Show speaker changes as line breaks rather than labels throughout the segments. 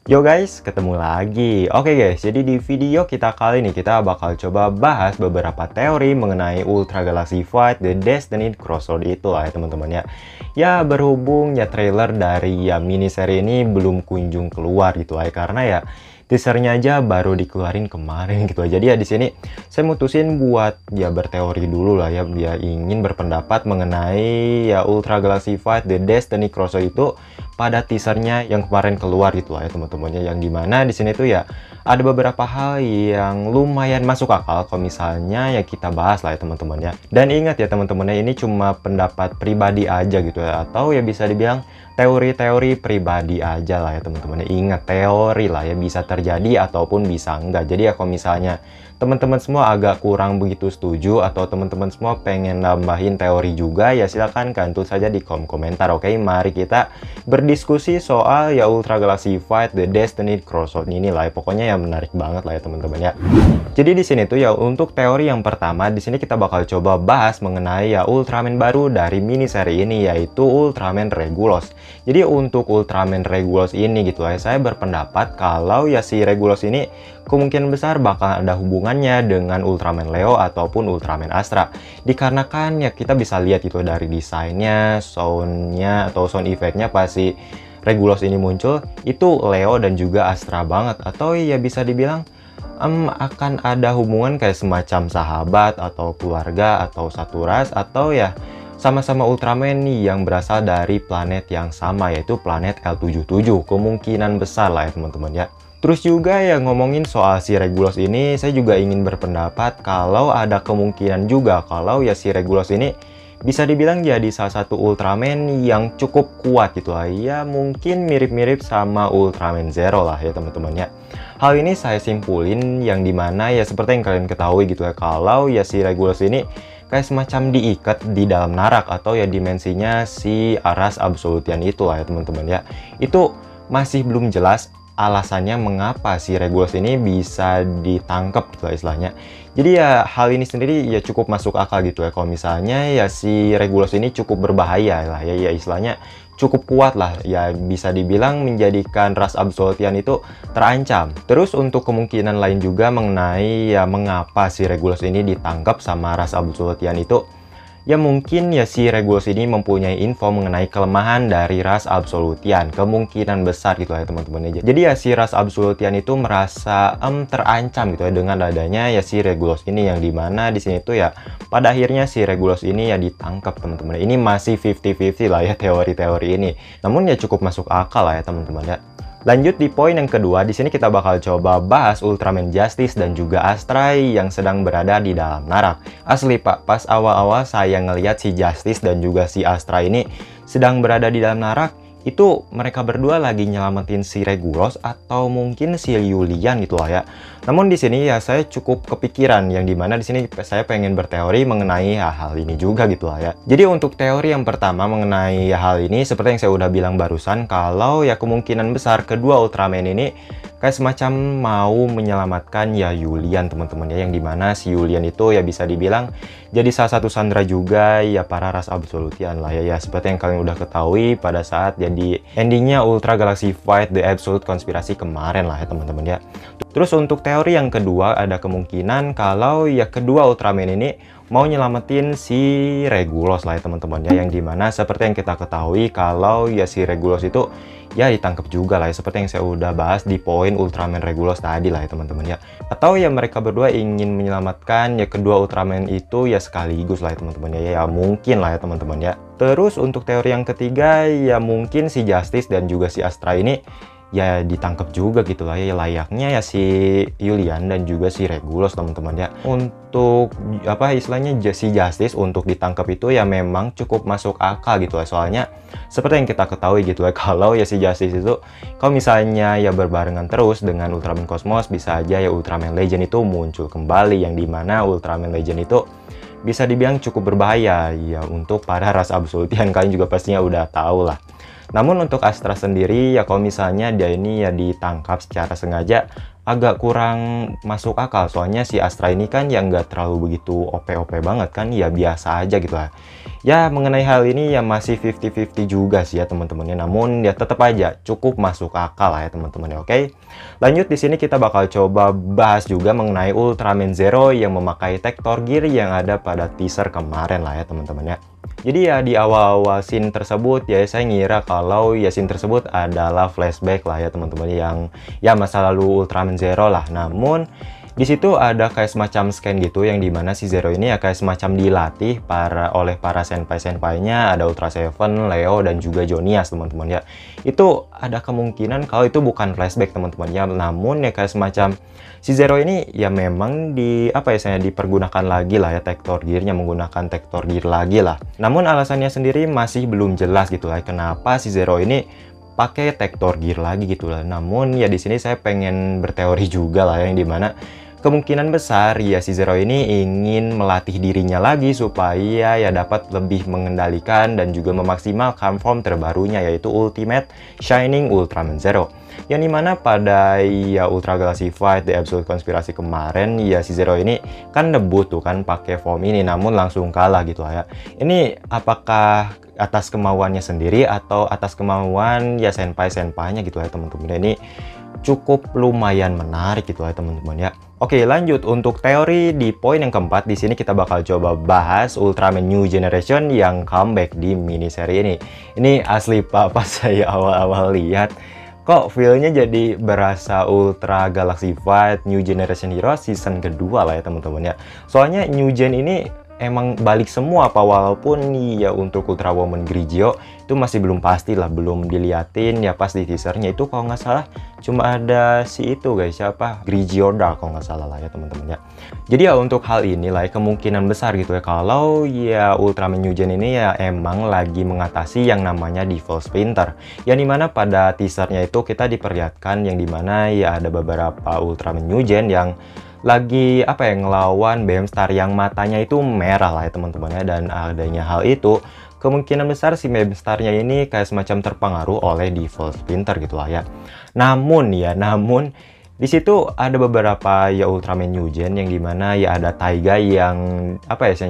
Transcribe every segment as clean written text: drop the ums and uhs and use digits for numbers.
Yo guys, ketemu lagi. Oke guys, jadi di video kita kali ini kita bakal coba bahas beberapa teori mengenai Ultra Galaxy Fight The Destiny Crossroad itu lah ya teman-teman ya. Ya berhubung ya trailer dari ya mini seri ini belum kunjung keluar gitu lah ya, karena ya teasernya aja baru dikeluarin kemarin gitu aja. Jadi ya di sini saya mutusin buat ya berteori dulu lah ya, biar ingin berpendapat mengenai ya Ultra Galaxy Fight The Destiny Crossroad itu pada teasernya yang kemarin keluar gitu lah ya teman-temannya, yang dimana di sini tuh ya ada beberapa hal yang lumayan masuk akal kalau misalnya ya kita bahas lah ya teman-teman ya. Dan ingat ya teman-temannya, ini cuma pendapat pribadi aja gitu ya, atau ya bisa dibilang teori-teori pribadi aja lah ya teman-teman. Ingat, teori lah ya, bisa terjadi ataupun bisa enggak. Jadi ya kalau misalnya teman-teman semua agak kurang begitu setuju atau teman-teman semua pengen nambahin teori juga, ya silahkan tulis saja di kolom komentar. Oke, mari kita berdiskusi soal ya Ultra Galaxy Fight The Destiny Crossroad ini lah ya. Pokoknya ya menarik banget lah ya teman-teman ya. Jadi di sini tuh ya untuk teori yang pertama, di sini kita bakal coba bahas mengenai ya Ultraman baru dari mini seri ini, yaitu Ultraman Regulus. Jadi untuk Ultraman Regulus ini gitu ya, saya berpendapat kalau ya si Regulus ini kemungkinan besar bakal ada hubungannya dengan Ultraman Leo ataupun Ultraman Astra. Dikarenakan ya kita bisa lihat gitu dari desainnya, soundnya atau sound effectnya pasti Regulus ini muncul itu Leo dan juga Astra banget, atau ya bisa dibilang akan ada hubungan kayak semacam sahabat atau keluarga atau satu ras, atau ya sama-sama Ultraman nih yang berasal dari planet yang sama, yaitu planet L77. Kemungkinan besar lah ya teman-teman ya. Terus juga ya ngomongin soal si Regulus ini, saya juga ingin berpendapat kalau ada kemungkinan juga kalau ya si Regulus ini bisa dibilang jadi salah satu Ultraman yang cukup kuat gitu lah ya, mungkin mirip-mirip sama Ultraman Zero lah ya teman-teman ya. Hal ini saya simpulin yang dimana ya seperti yang kalian ketahui gitu ya, kalau ya si Regulus ini kayak semacam diikat di dalam narak atau ya dimensinya si Aras Absolutian itu lah ya teman-teman ya. Itu masih belum jelas alasannya mengapa si Regulus ini bisa ditangkap gitu lah istilahnya. Jadi ya hal ini sendiri ya cukup masuk akal gitu ya, kalau misalnya ya si Regulus ini cukup berbahaya lah ya, ya istilahnya cukup kuat lah ya, bisa dibilang menjadikan ras Absolutian itu terancam. Terus untuk kemungkinan lain juga mengenai ya mengapa si Regulus ini ditangkap sama ras Absolutian itu, ya mungkin ya si Regulus ini mempunyai info mengenai kelemahan dari ras Absolutian, kemungkinan besar gitu ya teman-teman. Jadi ya si ras Absolutian itu merasa terancam gitu ya dengan adanya ya si Regulus ini, yang dimana di sini tuh ya pada akhirnya si Regulus ini ya ditangkap teman-teman. Ini masih 50-50 lah ya teori-teori ini, namun ya cukup masuk akal lah ya teman-teman ya. Lanjut di poin yang kedua, di sini kita bakal coba bahas Ultraman Justice dan juga Astra yang sedang berada di dalam narak. Asli pak, pas awal-awal saya ngelihat si Justice dan juga si Astra ini sedang berada di dalam narak, itu mereka berdua lagi nyelamatin si Regulus atau mungkin si Yulian gitu lah ya. Namun di sini ya saya cukup kepikiran, yang dimana di sini saya pengen berteori mengenai hal ini juga gitu lah ya. Jadi untuk teori yang pertama mengenai hal ini, seperti yang saya udah bilang barusan, kalau ya kemungkinan besar kedua Ultraman ini kayak semacam mau menyelamatkan ya Yulian teman-teman ya, yang dimana si Yulian itu ya bisa dibilang jadi salah satu sandera juga ya para ras Absolutian lah ya, ya seperti yang kalian udah ketahui pada saat jadi endingnya Ultra Galaxy Fight The Absolute Konspirasi kemarin lah ya teman-teman ya. Terus untuk teori yang kedua, ada kemungkinan kalau ya kedua Ultraman ini mau nyelamatin si Regulus lah ya teman-teman ya, yang dimana seperti yang kita ketahui kalau ya si Regulus itu ya ditangkap juga lah ya, seperti yang saya udah bahas di poin Ultraman Regulus tadi lah ya teman-teman ya. Atau ya mereka berdua ingin menyelamatkan ya kedua Ultraman itu ya sekaligus lah ya teman-teman ya, ya mungkin lah ya teman-teman ya. Terus untuk teori yang ketiga, ya mungkin si Justice dan juga si Astra ini ya ditangkap juga gitu lah ya, layaknya ya si Yulian dan juga si Regulus teman-teman ya. Untuk apa istilahnya si Justice untuk ditangkap itu ya memang cukup masuk akal gitu lah, soalnya seperti yang kita ketahui gitu ya, kalau ya si Justice itu kalau misalnya ya berbarengan terus dengan Ultraman Cosmos, bisa aja ya Ultraman Legend itu muncul kembali, yang dimana Ultraman Legend itu bisa dibilang cukup berbahaya ya untuk para ras Absolutian, kalian juga pastinya udah tahu lah. Namun untuk Astra sendiri ya kalau misalnya dia ini ya ditangkap secara sengaja, agak kurang masuk akal. Soalnya si Astra ini kan yang nggak terlalu begitu OP-OP banget kan, ya biasa aja gitu lah. Ya mengenai hal ini ya masih 50-50 juga sih ya teman-temannya. Namun ya tetap aja cukup masuk akal lah ya teman-temannya. Oke. Lanjut di sini kita bakal coba bahas juga mengenai Ultraman Zero yang memakai Tektor Gear yang ada pada teaser kemarin lah ya teman-temannya. Jadi ya di awal-awal scene tersebut ya saya ngira kalau ya scene tersebut adalah flashback lah ya teman-teman, yang ya masa lalu Ultraman Zero lah. Namun di situ ada kayak semacam scan gitu yang dimana si Zero ini ya kayak semacam dilatih oleh para senpai-senpainya, ada Ultra Seven, Leo dan juga Jonias teman-teman ya. Itu ada kemungkinan kalau itu bukan flashback teman-teman ya, namun ya kayak semacam si Zero ini ya memang dipergunakan lagi lah ya Tektor Gear-nya, menggunakan Tektor Gear lagi lah. Namun alasannya sendiri masih belum jelas gitu lah kenapa si Zero ini pakai Tektor Gear lagi gitu lah. Namun ya di sini saya pengen berteori juga lah yang dimana kemungkinan besar ya si Zero ini ingin melatih dirinya lagi supaya ya dapat lebih mengendalikan dan juga memaksimalkan form terbarunya, yaitu Ultimate Shining Ultraman Zero. Yang dimana pada ya Ultra Galaxy Fight The Absolute Conspiracy kemarin ya si Zero ini kan debut tuh kan pakai form ini, namun langsung kalah gitu lah ya. Ini apakah atas kemauannya sendiri atau atas kemauan ya senpai-senpainya gitu ya teman-teman. Ini cukup lumayan menarik gitu ya teman-teman ya. Oke, lanjut untuk teori di poin yang keempat. Di sini kita bakal coba bahas Ultraman New Generation yang comeback di mini seri ini. Ini asli Pak, pas saya awal-awal lihat kok feel-nya jadi berasa Ultra Galaxy Fight New Generation Heroes season kedua lah ya teman-teman ya. Soalnya New Gen ini emang balik semua apa, walaupun ya untuk Ultra Woman Grigio itu masih belum pasti lah, belum diliatin ya. Pas di teasernya itu kalau nggak salah cuma ada si itu guys, siapa, Grigio Dark kalau nggak salah lah ya teman-teman ya. Jadi ya untuk hal ini lah ya, kemungkinan besar gitu ya kalau ya Ultraman New Gen ini ya emang lagi mengatasi yang namanya Devil Splinter, yang dimana pada teasernya itu kita diperlihatkan yang dimana ya ada beberapa Ultraman New Gen yang lagi ngelawan Beamstar yang matanya itu merah lah ya teman-teman ya. Dan adanya hal itu kemungkinan besar si Beamstar-nya ini kayak semacam terpengaruh oleh Devil Splinter gitu lah ya. Namun di situ ada beberapa ya Ultraman New Gen yang dimana ya ada Taiga yang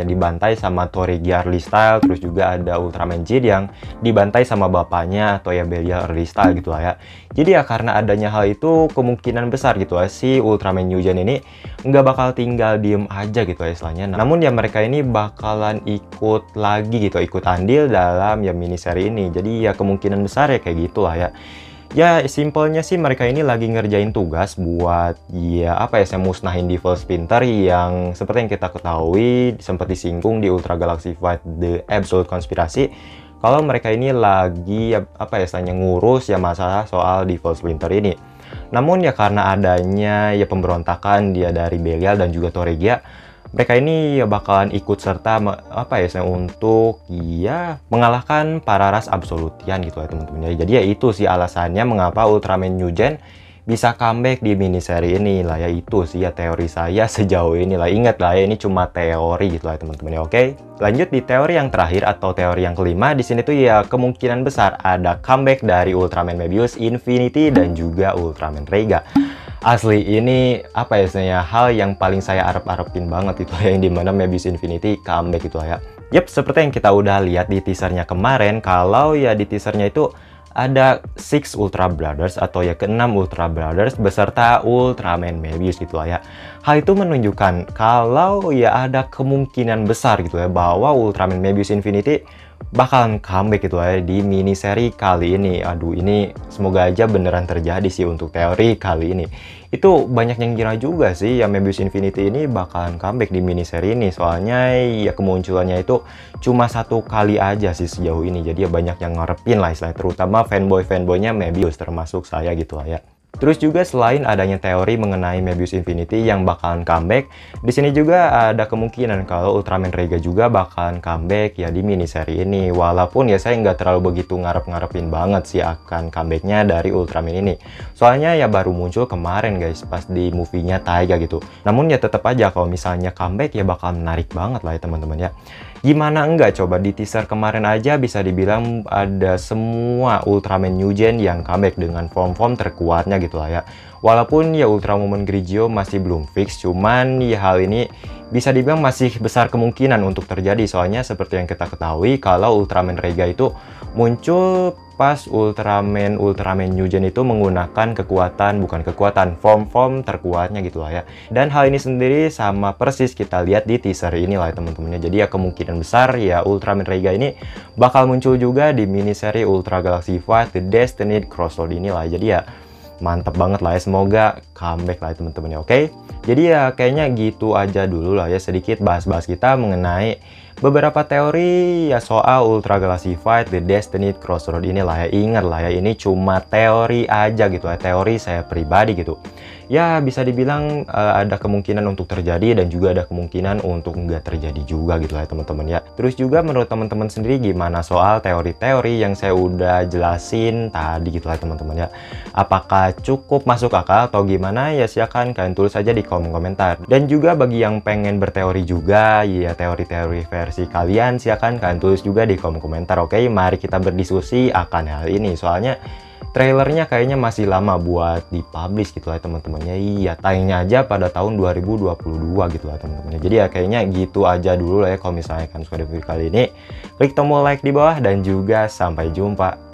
dibantai sama Toregia Early Style, terus juga ada Ultraman Jid yang dibantai sama bapaknya atau ya Belial Early Style gitu lah ya. Jadi ya karena adanya hal itu kemungkinan besar gitu lah si Ultraman New Gen ini nggak bakal tinggal diem aja gitu ya istilahnya. Namun ya mereka ini bakalan ikut lagi gitu, ikut andil dalam ya mini seri ini. Jadi ya kemungkinan besar ya kayak gitu lah ya. Ya simpelnya sih mereka ini lagi ngerjain tugas buat ya saya musnahin Devil Splinter yang seperti yang kita ketahui sempat disinggung di Ultra Galaxy Fight The Absolute Conspiracy kalau mereka ini lagi ngurus ya masalah soal Devil Splinter ini. Namun ya karena adanya ya pemberontakan dia dari Belial dan juga Toregia, mereka ini ya bakalan ikut serta untuk ya mengalahkan para ras absolutian gitu ya teman-teman ya. Jadi ya itu sih alasannya mengapa Ultraman New Gen bisa comeback di mini seri ini lah ya. Itu sih ya teori saya sejauh ini lah. Ingat lah ya, ini cuma teori gitu lah teman-teman ya. Oke, lanjut di teori yang terakhir atau teori yang kelima. Di sini tuh ya kemungkinan besar ada comeback dari Ultraman Mebius Infinity dan juga Ultraman Rega. Asli ini hal yang paling saya arep-arepin banget itu yang dimana Mebius Infinity comeback gitu ya. Yap, seperti yang kita udah lihat di teasernya kemarin, kalau ya di teasernya itu ada 6 Ultra Brothers atau ya ke-6 Ultra Brothers beserta Ultraman Mebius gitu lah ya. Hal itu menunjukkan kalau ya ada kemungkinan besar gitu ya bahwa Ultraman Mebius Infinity bakalan comeback gitu ya di mini seri kali ini. Aduh, ini semoga aja beneran terjadi sih untuk teori kali ini. Itu banyak yang kira juga sih ya Mebius Infinity ini bakalan comeback di mini seri ini. Soalnya ya kemunculannya itu cuma 1 kali aja sih sejauh ini. Jadi ya banyak yang ngarepin lah istilahnya, terutama fanboy-fanboynya Mebius termasuk saya gitu lah ya. Terus juga selain adanya teori mengenai Mebius Infinity yang bakalan comeback, di sini juga ada kemungkinan kalau Ultraman Rega juga bakalan comeback ya di mini seri ini. Walaupun ya saya nggak terlalu begitu ngarep-ngarepin banget sih akan comebacknya dari Ultraman ini. Soalnya ya baru muncul kemarin guys pas di movie-nya Taiga gitu. Namun ya tetap aja kalau misalnya comeback ya bakal menarik banget lah ya teman-teman ya. Gimana enggak coba di teaser kemarin aja bisa dibilang ada semua Ultraman New Gen yang comeback dengan form-form terkuatnya gitu lah ya. Walaupun ya Ultra Moment Grigio masih belum fix, cuman ya hal ini bisa dibilang masih besar kemungkinan untuk terjadi. Soalnya seperti yang kita ketahui kalau Ultraman Rega itu muncul pas Ultraman New Gen itu menggunakan form terkuatnya gitu lah ya. Dan hal ini sendiri sama persis kita lihat di teaser ini lah ya teman-temannya. Jadi ya kemungkinan besar ya Ultraman Rega ini bakal muncul juga di mini seri Ultra Galaxy Fight The Destined Crossroad ini lah. Jadi ya mantap banget lah ya, semoga comeback lah ya teman-teman ya. Oke, jadi ya kayaknya gitu aja dulu lah ya, sedikit bahas-bahas kita mengenai beberapa teori ya soal Ultra Galaxy Fight The Destined Crossroad ini lah ya. Ingat lah ya, ini cuma teori aja gitu ya, teori saya pribadi gitu ya. Bisa dibilang ada kemungkinan untuk terjadi dan juga ada kemungkinan untuk nggak terjadi juga gitu lah ya teman-teman ya. Terus juga menurut teman-teman sendiri gimana soal teori-teori yang saya udah jelasin tadi gitu lah ya teman-teman ya. Apakah cukup masuk akal atau gimana ya, silakan kalian tulis aja di kolom komentar. Dan juga bagi yang pengen berteori juga ya, teori-teori versi kalian silakan kalian tulis juga di kolom komentar. Oke, mari kita berdiskusi akan hal ini. Soalnya trailernya kayaknya masih lama buat dipublish gitu lah teman-temannya. Iya, tayangnya aja pada tahun 2022 gitu lah teman-temannya. Jadi ya kayaknya gitu aja dulu lah ya. Kalau misalnya kalian suka di video kali ini, klik tombol like di bawah dan juga sampai jumpa.